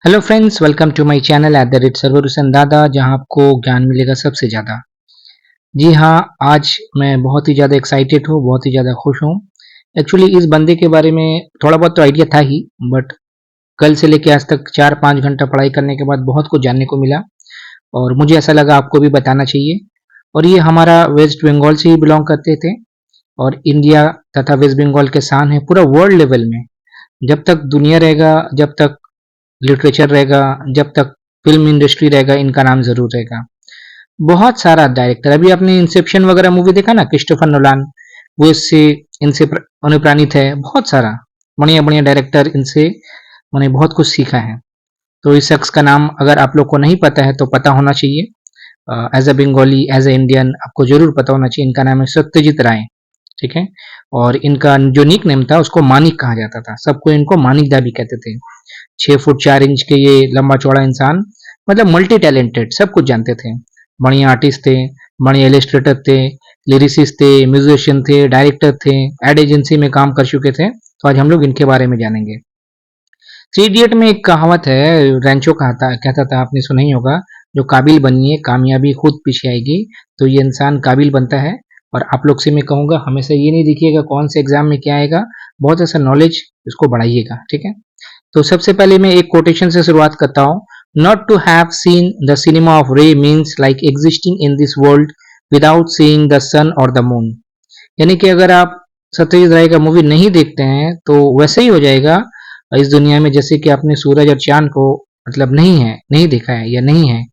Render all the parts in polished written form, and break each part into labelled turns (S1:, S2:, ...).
S1: Hello friends, welcome to my channel at the rate Sarwar Hussain Dada, जहां आपको ज्ञान मिलेगा सबसे ज़्यादा। जी हाँ, आज मैं बहुत ही ज़्यादा एक्साइटेड हूँ, बहुत ही ज़्यादा खुश हूँ। एक्चुअली इस बंदे के बारे में थोड़ा बहुत तो आइडिया था ही, बट कल से लेके आज तक 4-5 घंटा पढ़ाई करने के बाद बहुत कुछ जानने को मिला और मुझे ऐसा लगा आपको भी बताना चाहिए। और ये हमारा वेस्ट बंगाल से ही बिलोंग करते थे और इंडिया तथा वेस्ट बंगाल के शान है पूरा वर्ल्ड लेवल में। जब तक दुनिया रहेगा, जब तक लिटरेचर रहेगा, जब तक फ़िल्म इंडस्ट्री रहेगा, इनका नाम ज़रूर रहेगा। बहुत सारा डायरेक्टर, अभी आपने इंसेप्शन वगैरह मूवी देखा ना, क्रिस्टोफर नोलान, वो इससे इनसे अनुप्राणित है। बहुत सारा बढ़िया बढ़िया डायरेक्टर इनसे मैंने बहुत कुछ सीखा है। तो इस शख्स का नाम अगर आप लोग को नहीं पता है तो पता होना चाहिए। As a Bengali, as a Indian आपको जरूर पता होना चाहिए। इनका नाम है सत्यजीत राय। ठीक है। और इनका जो निक नेम था उसको मानिक कहा जाता था, सबको इनको मानिक दा भी कहते थे। 6 फुट 4 इंच के ये लंबा चौड़ा इंसान, मतलब मल्टी टैलेंटेड, सब कुछ जानते थे। बढ़िया आर्टिस्ट थे, बढ़िया इलिस्ट्रेटर थे, लिरिसिस्ट थे, म्यूजिशियन थे, डायरेक्टर थे, एड एजेंसी में काम कर चुके थे। तो आज हम लोग इनके बारे में जानेंगे। थ्री इडियट में एक कहावत है, रैंचो कहता था, आपने सुना ही होगा, जो काबिल बनिए कामयाबी खुद पीछे आएगी। तो ये इंसान काबिल बनता है। और आप लोग से मैं कहूंगा, हमेशा ये नहीं देखिएगा कौन से एग्जाम में क्या आएगा, बहुत ऐसा नॉलेज इसको बढ़ाइएगा। ठीक है। तो सबसे पहले मैं एक कोटेशन से शुरुआत करता हूँ। Not to have seen the cinema of Ray means like existing in this world without seeing the sun और द मून। यानी कि अगर आप सत्यजीत राय का मूवी नहीं देखते हैं तो वैसे ही हो जाएगा इस दुनिया में जैसे कि आपने सूरज और चांद को, मतलब नहीं है, नहीं देखा है या नहीं है।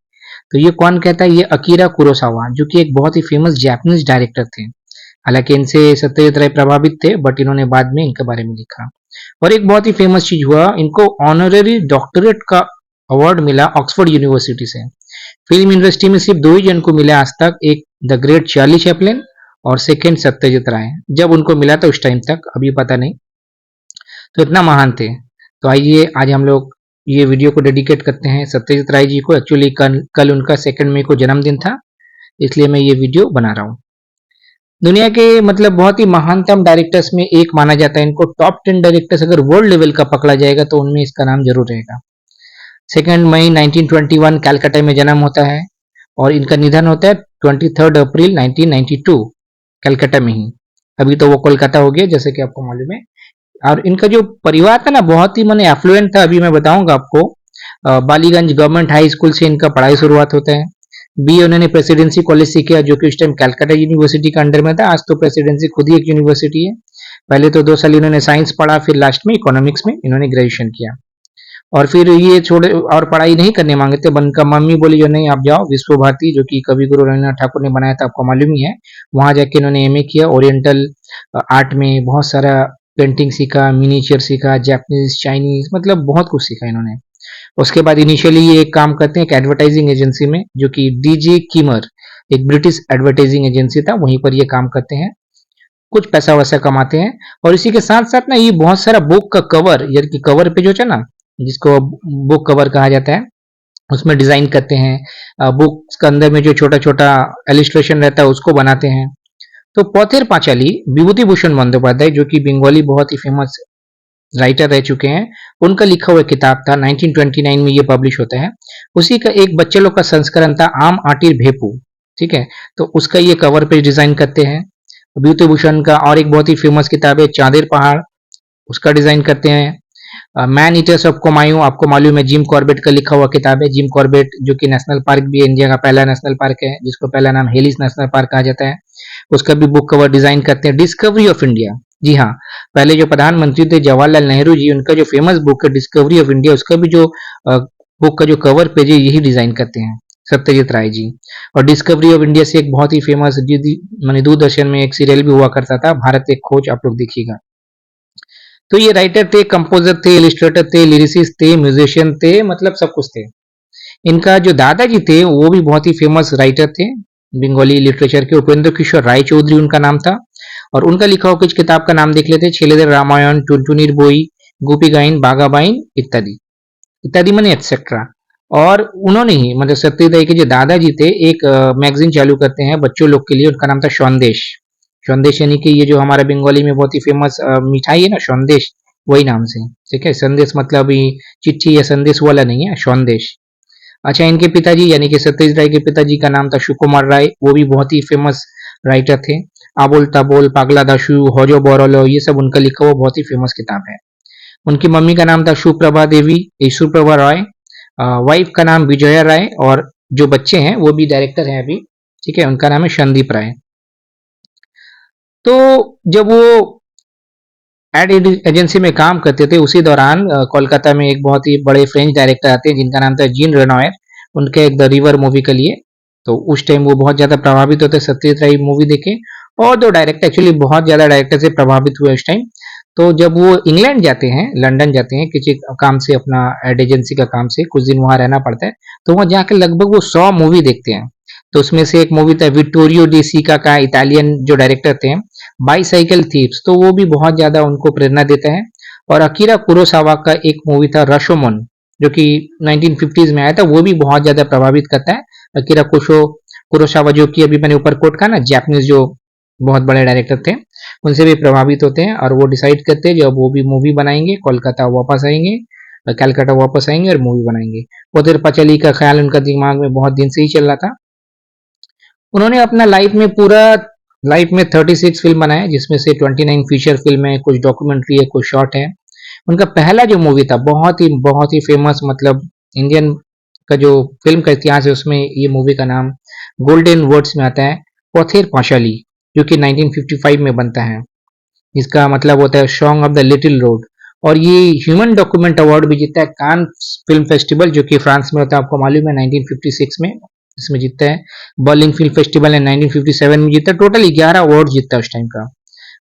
S1: तो ये कौन कहता है? ये अकीरा कुरोसावा, जो कि एक बहुत ही फेमस जापानीज डायरेक्टर थे। हालांकि इनसे सत्यजीत राय प्रभावित थे, बट इन्होंने बाद में इनके बारे में लिखा। और एक बहुत ही फेमस चीज हुआ, इनको ऑनररी डॉक्टरेट का अवार्ड मिला ऑक्सफोर्ड यूनिवर्सिटी से। फिल्म इंडस्ट्री में सिर्फ दो ही जन को मिला आज तक, एक द ग्रेट चार्ली चैपलिन और सेकंड सत्यजीत राय। जब उनको मिला था उस टाइम तक, अभी पता नहीं। तो इतना महान थे। तो आइए आज हम लोग ये वीडियो को डेडिकेट करते हैं सत्यजीत राय जी को। एक्चुअली कल उनका 2 मई को जन्मदिन था, इसलिए मैं ये वीडियो बना रहा हूँ। दुनिया के मतलब बहुत ही महानतम डायरेक्टर्स में एक माना जाता है इनको। टॉप 10 डायरेक्टर्स अगर वर्ल्ड लेवल का पकड़ा जाएगा तो उनमें इसका नाम जरूर रहेगा। 2 मई 1921 कैलकाटा में जन्म होता है और इनका निधन होता है 23 अप्रैल 1992 कैलकाटा में ही। अभी तो वो कोलकाता हो गया जैसे कि आपको मालूम है। और इनका जो परिवार था ना, बहुत ही मैंने एफ्लुएंट था, अभी मैं बताऊंगा आपको। बालीगंज गवर्नमेंट हाई स्कूल से इनका पढ़ाई शुरुआत होता है। बी उन्होंने प्रेसिडेंसी कॉलेज से किया, जो कि उस टाइम कैलकाटा यूनिवर्सिटी के अंडर में था। आज तो प्रेसिडेंसी खुद ही एक यूनिवर्सिटी है। पहले तो 2 साल इन्होंने साइंस पढ़ा, फिर लास्ट में इकोनॉमिक्स में इन्होंने ग्रेजुएशन किया। और फिर ये छोड़े और पढ़ाई नहीं करने मांगे थे, बनका मम्मी बोली जो नहीं आप जाओ विश्व भारती, जो कि कवि गुरु रविन्द्रनाथ ठाकुर ने बनाया था, आपको मालूम ही है। वहां जाके इन्होंने एमए किया ओरिएंटल आर्ट में। बहुत सारा पेंटिंग सीखा, मिनिएचर सीखा, जापानीज, चाइनीज, मतलब बहुत कुछ सीखा इन्होंने। उसके बाद इनिशियली ये एक काम करते हैं एक एडवर्टाइजिंग एजेंसी में, जो कि डीजे कीमर, एक ब्रिटिश एडवर्टाइजिंग एजेंसी था, वहीं पर ये काम करते हैं। कुछ पैसा वैसा कमाते हैं। और इसी के साथ साथ ना ये बहुत सारा बुक का कवर, यानी कि कवर पेज होता है ना, जिसको बुक कवर कहा जाता है, उसमें डिजाइन करते हैं। बुक्स के अंदर में जो छोटा छोटा एलिस्ट्रेशन रहता है उसको बनाते हैं। तो पौथेर पांचाली विभूति भूषण बंदोपाध्याय, जो कि बंगाली बहुत ही फेमस राइटर रह चुके हैं, उनका लिखा हुआ किताब था, 1929 में ये पब्लिश होता है। उसी का एक बच्चे लोग का संस्करण था, आम आटिर भेपू। ठीक है। तो उसका ये कवर पेज डिजाइन करते हैं। विभूति भूषण का और एक बहुत ही फेमस किताब है चांदेर पहाड़, उसका डिजाइन करते हैं। मैन ईटर्स ऑफ कोमायूं, आपको मालूम है जिम कॉर्बेट का लिखा हुआ किताब है। जिम कॉर्बेट जो कि नेशनल पार्क भी है, इंडिया का पहला नेशनल पार्क है, जिसको पहला नाम हेलिस नेशनल पार्क कहा जाता है। उसका भी बुक कवर डिजाइन करते हैं। डिस्कवरी ऑफ इंडिया, जी हाँ, पहले जो प्रधानमंत्री थे जवाहरलाल नेहरू जी, उनका जो फेमस बुक है डिस्कवरी ऑफ इंडिया, उसका भी जो बुक का जो कवर पेज है यही डिजाइन करते हैं सत्यजीत राय जी। और डिस्कवरी ऑफ इंडिया से एक बहुत ही फेमस मैंने दूरदर्शन में एक सीरियल भी हुआ करता था, भारत एक खोज, आप लोग देखिएगा। तो ये राइटर थे, कंपोजर थे, इलिस्ट्रेटर थे, लिरिसिस्ट थे, म्यूजिशियन थे, मतलब सब कुछ थे। इनका जो दादाजी थे वो भी बहुत ही फेमस राइटर थे बंगाली लिटरेचर के, उपेंद्र किशोर राय चौधरी उनका नाम था। और उनका लिखा हुआ कुछ किताब का नाम देख लेते हैं, छेलेदेर रामायण, टुनटुनिर बोई, गोपी गाइन, बागाबाइन इत्यादि। इत्यादि माने एक्सेट्रा। और उन्होंने ही, मतलब सत्यदेव के जो दादाजी थे, एक मैगजीन चालू करते हैं बच्चों लोग के लिए, उनका नाम था सौंदेश। सौंदेश यानी कि ये जो हमारा बंगाली में बहुत ही फेमस मिठाई है ना, सौंदेश, वही नाम से, ठीक है। संदेश मतलब ये चिट्ठी या संदेश वाला नहीं है, संदेश। अच्छा, इनके पिताजी यानी कि सत्यजीत राय के पिताजी का नाम था सुकुमार राय, वो भी बहुत ही फेमस राइटर थे। आबोल ताबोल, पागला दाशु, होजो बोरोलो, ये सब उनका लिखा हुआ बहुत ही फेमस किताब है। उनकी मम्मी का नाम था सुप्रभा देवी, सुप्रभा राय, वाइफ का नाम विजया राय, और जो बच्चे हैं वो भी डायरेक्टर हैं अभी, ठीक है, उनका नाम है संदीप राय। तो जब वो एड एजेंसी में काम करते थे उसी दौरान कोलकाता में एक बहुत ही बड़े फ्रेंच डायरेक्टर आते हैं जिनका नाम था जीन रेनॉयर, उनके एक द रिवर मूवी के लिए। तो उस टाइम वो बहुत ज्यादा प्रभावित होते सत्यजीत राय मूवी देखे, और दो डायरेक्टर एक्चुअली बहुत ज्यादा डायरेक्टर से प्रभावित हुए उस टाइम। तो जब वो इंग्लैंड जाते हैं, लंदन जाते हैं किसी काम से, अपना एड एजेंसी का काम से, कुछ दिन वहां रहना पड़ता है, तो वहां जाकर लगभग वो 100 मूवी देखते हैं। तो उसमें से एक मूवी था विटोरियो डी सिका का, इटालियन जो डायरेक्टर थे, बाईसाइकिल थीव्स, तो वो भी बहुत ज्यादा उनको प्रेरणा देता है। और अकीरा कुरोसावा का एक मूवी था रशोमन, जो कि 1950s में आया था, वो भी बहुत ज्यादा प्रभावित करता है। अकीरा कुरोसावा, जो कि अभी मैंने ऊपर कोट का ना, जापानीज जो बहुत बड़े डायरेक्टर थे, उनसे भी प्रभावित होते हैं। और वो डिसाइड करते हैं जब वो भी मूवी बनाएंगे, कोलकाता वापस आएंगे, कलकत्ता वापस आएंगे और मूवी बनाएंगे। पोतिर पचली का ख्याल उनका दिमाग में बहुत दिन से ही चल रहा था। उन्होंने अपना लाइफ में 36 फिल्म बनाए, जिसमें से 29 फीचर फिल्म है, कुछ डॉक्यूमेंट्री है, कुछ शॉर्ट है। उनका पहला जो मूवी था बहुत ही फेमस, मतलब इंडियन का जो फिल्म का इतिहास है उसमें ये मूवी का नाम गोल्डन वर्ड्स में आता है, पोथेर पांचाली, जो कि 1955 में बनता है। इसका मतलब होता है song of the little road. और ये ह्यूमन डॉक्यूमेंट अवार्ड भी जीता है कान फिल्म फेस्टिवल, जो कि फ्रांस में होता है, आपको मालूम है, 1956 में इसमें जीतता है। बर्लिन फिल्म फेस्टिवल है 1957 में जीता है। टोटल 11 अवार्ड जीतता है उस टाइम का,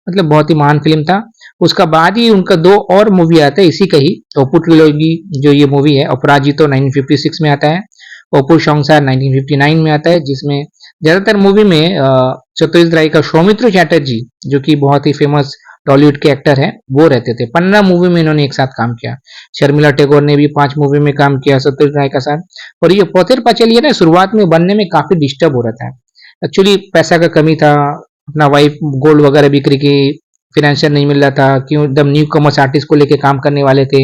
S1: मतलब बहुत ही महान फिल्म था। उसका बाद ही उनका दो और मूवी आता है इसी का ही, ओपू ट्रिलोगी, जो ये मूवी है, अपराजितो 1956 में आता है, ओपू संसार 1959 में आता है, जिसमें ज्यादातर मूवी में सत्यजीत राय का सौमित्र चैटर्जी, जो कि बहुत ही फेमस टॉलीवुड के एक्टर हैं, वो रहते थे। 15 मूवी में इन्होंने एक साथ काम किया। शर्मिला टैगोर ने भी 5 मूवी में काम किया सत्यजीत राय का साथ। और ये पोतेर पांचाली है ना, शुरुआत में बनने में काफी डिस्टर्ब हो रहा था। एक्चुअली पैसा का कमी था, अपना वाइफ गोल्ड वगैरह बिक्री की, फाइनेंशियल नहीं मिल रहा था, क्यों एकदम न्यू कमर्स आर्टिस्ट को लेके काम करने वाले थे।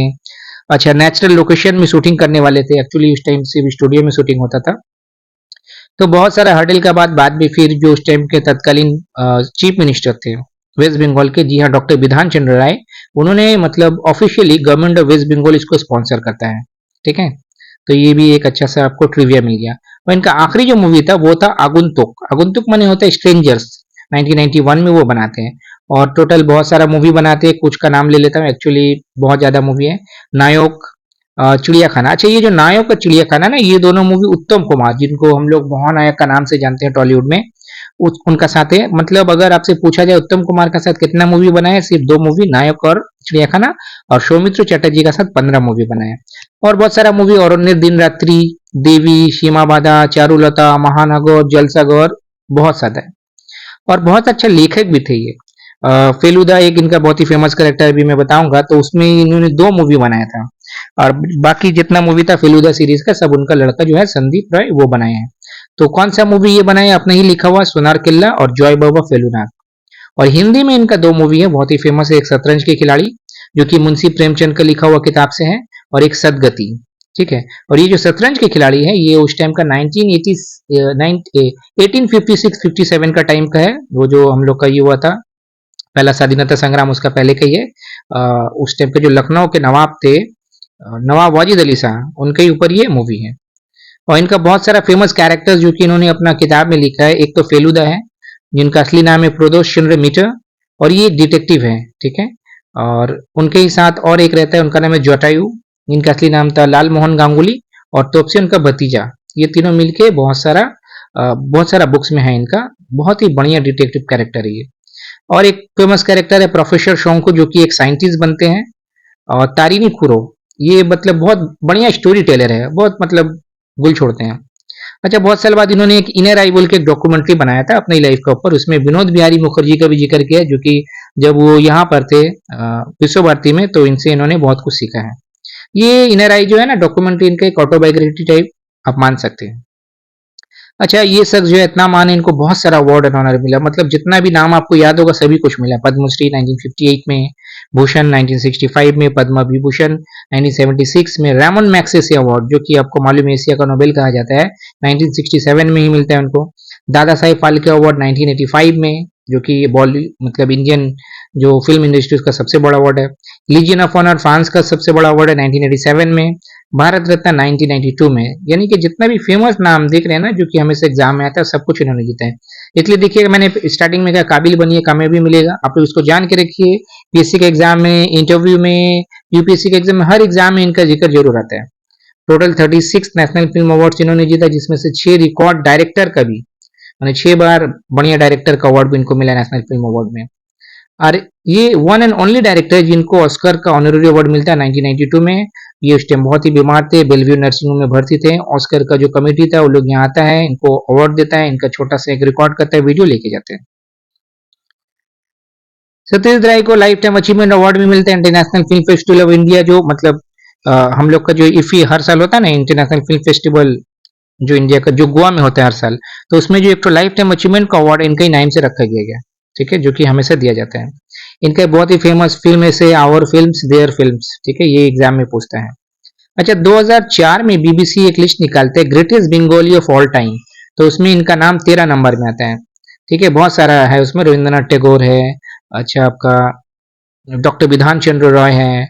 S1: अच्छा, नेचुरल लोकेशन में शूटिंग करने वाले थे, एक्चुअली उस टाइम से भी स्टूडियो में शूटिंग होता था। तो बहुत सारा हर्डल का बाद में फिर जो उस टाइम के तत्कालीन चीफ मिनिस्टर थे वेस्ट बंगाल के, जी हाँ, डॉक्टर विधान चंद्र राय, उन्होंने मतलब officially government of West Bengal इसको स्पॉन्सर करता है, ठीक है। तो ये भी एक अच्छा सा आपको ट्रिविया मिल गया। और इनका आखिरी जो मूवी था वो था आगुंतुक। आगुंतुक माने होता है स्ट्रेंजर्स, 1991 में वो बनाते हैं। और टोटल बहुत सारा मूवी बनाते हैं, कुछ का नाम ले लेता हूँ, एक्चुअली बहुत ज्यादा मूवी है। नायक, चिड़ियाखाना। अच्छा, ये जो नायक और चिड़ियाखाना ना, ये दोनों मूवी उत्तम कुमार, जिनको हम लोग महानायक का नाम से जानते हैं टॉलीवुड में, उनका साथ है। मतलब अगर आपसे पूछा जाए उत्तम कुमार का साथ कितना मूवी बनाया है, सिर्फ 2 मूवी, नायक और चिड़ियाखाना। और सौमित्र चटर्जी का साथ 15 मूवी बनाए। और बहुत सारा मूवी, और दिन रात्रि, देवी, सीमा बाधा, चारुलता, महानगर, जलसागर, बहुत सारा है। और बहुत अच्छा लेखक भी थे ये। फेलुदा एक इनका बहुत ही फेमस कैरेक्टर भी मैं बताऊंगा, तो उसमें इन्होंने 2 मूवी बनाया था। और बाकी जितना मूवी था फेलुदा सीरीज का, सब उनका लड़का जो है संदीप राय वो बनाए हैं। तो कौन सा मूवी ये बनाए अपने ही लिखा हुआ, सोनार किल्ला और जॉय बाबा फेलुनाथ। और हिंदी में इनका 2 मूवी है बहुत ही फेमस है, एक शतरंज के खिलाड़ी, जो कि मुंशी प्रेमचंद का लिखा हुआ किताब से है, और एक सदगति, ठीक है। और ये जो शतरंज के खिलाड़ी है, ये उस टाइम का 1856-57 का टाइम का है, वो जो हम लोग का ये हुआ था पहला स्वाधीनता संग्राम, उसका पहले का ही है। उस टाइम के जो लखनऊ के नवाब थे, नवाब वाजिद अली शाह, उनके ही ऊपर ये मूवी है। और इनका बहुत सारा फेमस कैरेक्टर्स जो कि इन्होंने अपना किताब में लिखा है, एक तो फेलुदा है, जिनका असली नाम है प्रदोष चंद्र मिटर, और ये डिटेक्टिव है, ठीक है। और उनके ही साथ और एक रहता है, उनका नाम है जटायु, जिनका असली नाम था लाल मोहन गांगुली, और तोपसे उनका भतीजा। ये तीनों मिलके बहुत सारा बुक्स में है इनका, बहुत ही बढ़िया डिटेक्टिव कैरेक्टर है ये। और एक फेमस कैरेक्टर है प्रोफेसर शोंकू, जो कि एक साइंटिस्ट बनते हैं। और तारिनी खुरो, ये मतलब बहुत बढ़िया स्टोरी टेलर है, बहुत मतलब गुल छोड़ते हैं। अच्छा, बहुत साल बाद इन्होंने एक इनर आई बोल के एक डॉक्यूमेंट्री बनाया था अपनी लाइफ के ऊपर, उसमें विनोद बिहारी मुखर्जी का भी जिक्र किया, जो कि जब वो यहाँ पर थे विश्व भारती में, तो इनसे इन्होंने बहुत कुछ सीखा है। ये इनर आई जो है ना डॉक्यूमेंट्री, इनका एक ऑटोबायोग्राफी टाइप आप मान सकते हैं। अच्छा, ये शख्स जो है इतना मान है, इनको बहुत सारा अवार्ड एंड ऑनर मिला, मतलब जितना भी नाम आपको याद होगा सभी कुछ मिला। पद्मश्री 1958 में, भूषण 1965 में, पद्म विभूषण 1976 में, रैमन मैग्सेसे अवार्ड जो कि आपको मालूम है एशिया का नोबेल कहा जाता है, 1967 में ही मिलता है उनको। दादा साहेब फाल्के अवार्ड 1985 में, जो कि बॉली मतलब इंडियन जो फिल्म इंडस्ट्री का सबसे बड़ा अवार्ड है। लीजियन ऑफ ऑनर फ्रांस का सबसे बड़ा अवार्ड है 1987 में। भारत रत्न 1992 में। यानी कि जितना भी फेमस नाम देख रहे हैं ना, जो कि हमेशा एग्जाम में आता है, सब कुछ इन्होंने जीता है। इसलिए देखिएगा, मैंने स्टार्टिंग में कहा काबिल बनिए, कामयाबी मिलेगा। आप लोग इसको जान के रखिए, पीएससी के एग्जाम में, इंटरव्यू में, यूपीएससी के एग्जाम में, हर एग्जाम में इनका जिक्र जरूर आता है। टोटल 36 नेशनल फिल्म अवार्ड इन्होंने जीता, जिसमें से 6 रिकॉर्ड डायरेक्टर का भी, मैंने 6 बार बढ़िया डायरेक्टर का अवार्ड भी इनको मिला नेशनल फिल्म अवार्ड में। और ये वन एंड ओनली डायरेक्टर है जिनको ऑस्कर का ऑनररी अवार्ड मिलता है 1992 में। ये उस टाइम बहुत ही बीमार थे, बेलव्यू नर्सिंग होम में भर्ती थे। ऑस्कर का जो कमेटी था वो लोग यहाँ आता है, इनको अवार्ड देता है, इनका छोटा सा एक रिकॉर्ड करता है, वीडियो लेके जाते हैं। सत्यजीत राय को लाइफ टाइम अचीवमेंट अवार्ड भी मिलता है international film festival of India, जो मतलब हम लोग का जो इफी हर साल होता है ना, इंटरनेशनल फिल्म फेस्टिवल जो इंडिया का, जो गोवा में होता है हर साल, तो उसमें जो एक तो लाइफ टाइम अचीवमेंट का अवार्ड इनके ही नाम से रखा गया गया, ठीक है, जो कि हमेशा दिया जाता है। इनका बहुत ही फेमस फिल्म है से आवर फिल्म्स देयर फिल्म्स, ठीक है, ये एग्जाम में पूछता है। अच्छा, 2004 में बीबीसी एक लिस्ट निकालते हैं greatest Bengali of all time, तो उसमें इनका नाम 13 नंबर में आता है, ठीक है। बहुत सारा है उसमें, रविंद्रनाथ टैगोर है, अच्छा आपका डॉक्टर विधान चंद्र रॉय है,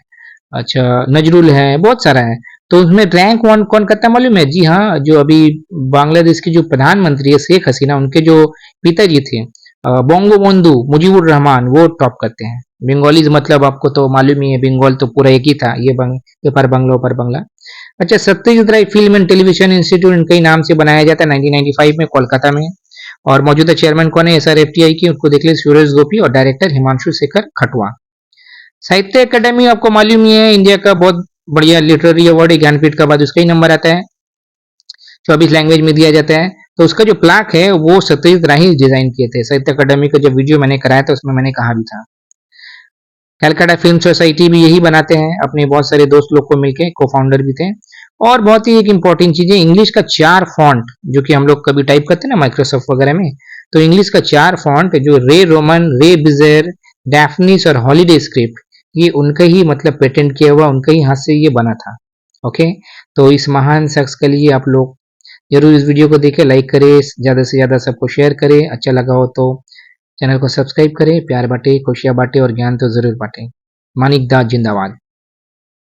S1: अच्छा नजरुल है, बहुत सारा है। तो उसमें रैंक वन कौन करता है मालूम है? जी हाँ, जो अभी बांग्लादेश की जो प्रधानमंत्री है शेख हसीना, उनके जो पिताजी थे बोंगो बंधु मुजीबुर रहमान, वो टॉप करते हैं। बंगालीज मतलब आपको तो मालूम ही है, बंगाल तो पूरा एक ही था, ये पर बंगला ऊपर बंगला। अच्छा, सत्यजीत राय फिल्म एंड टेलीविजन इंस्टीट्यूट इनके ही नाम से बनाया जाता है 1995 में कोलकाता में। और मौजूदा चेयरमैन कौन है एसआरएफटीआई की? उनको देख लीजिए, सुरेश गोपी, और डायरेक्टर हिमांशु शेखर खटवा। साहित्य अकेडमी आपको मालूम ही है, इंडिया का बहुत बढ़िया लिटरेरी अवार्ड है, ज्ञानपीठ का बाद उसका ही नंबर आता है, 24 लैंग्वेज में दिया जाता है। तो उसका जो प्लाक है वो सत्यजीत राय ही डिजाइन किए थे। साहित्य अकेडमी का जब वीडियो मैंने कराया था उसमें मैंने कहा भी था। कैलकाटा फिल्म सोसाइटी भी यही बनाते हैं, अपने बहुत सारे दोस्त लोग को मिलके, को फाउंडर भी थे। और बहुत ही एक इंपॉर्टेंट चीज है, इंग्लिश का 4 फॉन्ट जो कि हम लोग कभी टाइप करते हैं ना माइक्रोसॉफ्ट वगैरह में, तो इंग्लिश का 4 फॉन्ट जो रे रोमन, रे बिजेर, डैफनिस और हॉलीडे स्क्रिप्ट, ये उनका ही मतलब पेटेंट किया हुआ, उनका ही हाथ से ये बना था। ओके, तो इस महान शख्स के लिए आप लोग जरूर इस वीडियो को देखें, लाइक करें, ज़्यादा से ज़्यादा सबको शेयर करें, अच्छा लगा हो तो चैनल को सब्सक्राइब करें, प्यार बांटे, खुशियाँ बांटे और ज्ञान तो ज़रूर बांटें। मानिक दास जिंदाबाद।